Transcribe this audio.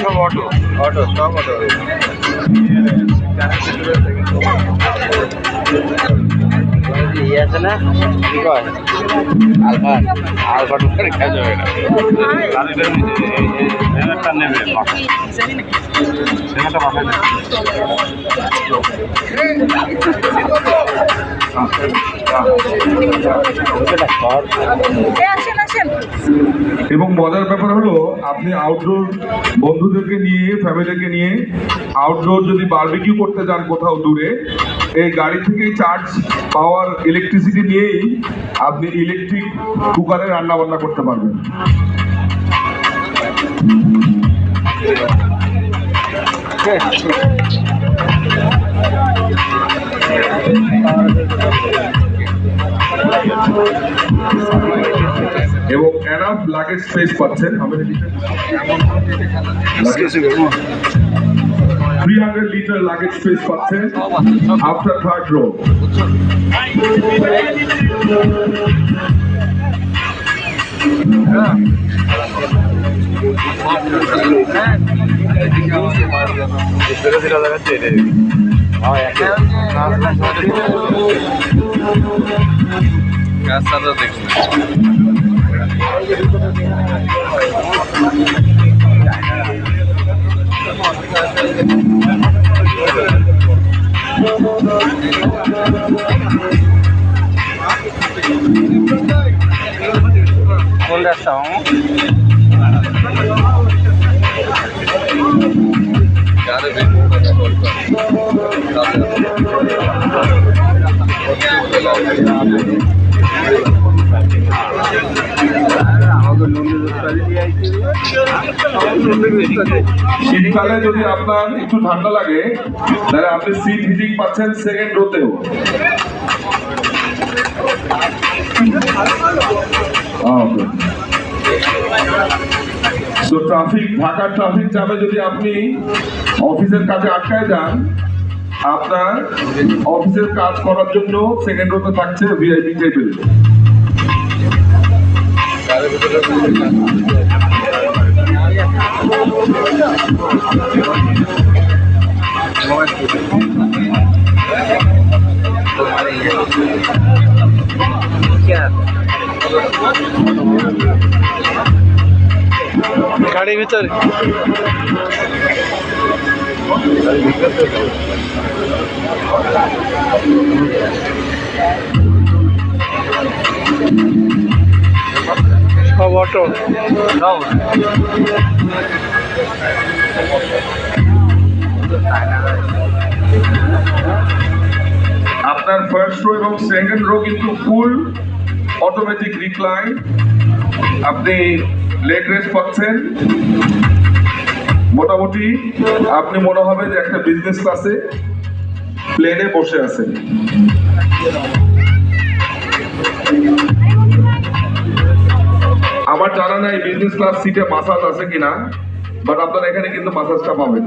সব auto auto সব auto ইয়ে আছে না কি কয় আলফা আলফা টুকরে খেয়ে যাবে এটা নেবে সেটা বাসায় এবং মজার ব্যাপার হলো আপনি আউটডোর বন্ধুদেরকে নিয়ে ফ্যামিলিকে নিয়ে আউটডোর যদি বারবিকিউ করতে যান কোথাও দূরে, এই গাড়ি থেকেই চার্জ পাওয়ার ইলেকট্রিসিটি নিয়েই আপনি ইলেকট্রিক কুকারে রান্না বান্না করতে পারবেন। এবং এনাফ লাগেজ স্পেস পাচ্ছেন। 300 লিটার লাগেজ স্পেস পাচ্ছেন আফটার থার্ড রো। কোন রাস্তা শীতকালে যদি আপনার একটু ঠান্ডা লাগে তাহলে আপনি সিট হিটিং পাচ্ছেন সেকেন্ড রোতেও। তো ট্রাফিক, ঢাকার ট্রাফিক জ্যামে যদি আপনি অফিসের কাছে আটকায় যান, আপনার অফিসের কাজ করার জন্য সেকেন্ড রোতে থাকছে ভিআইপি টেবিল। গাড়ির ভিতরে সব অটো আপনার ফার্স্ট রো এবং সেকেন্ড রো কিন্তু ফুল অটোমেটিক রিক্লাইন, আপনি লেগ রেস্ট পাচ্ছেন। মোটামুটি আপনি মনে হবে যে একটা বিজনেস ক্লাসে প্লেনে বসে আছেন। আমার জানা নাই বিজনেস ক্লাস সিটে মাসাজ আছে কিনা, বাট আপনারা এখানে কিন্তু মাসাজটা পাবেন।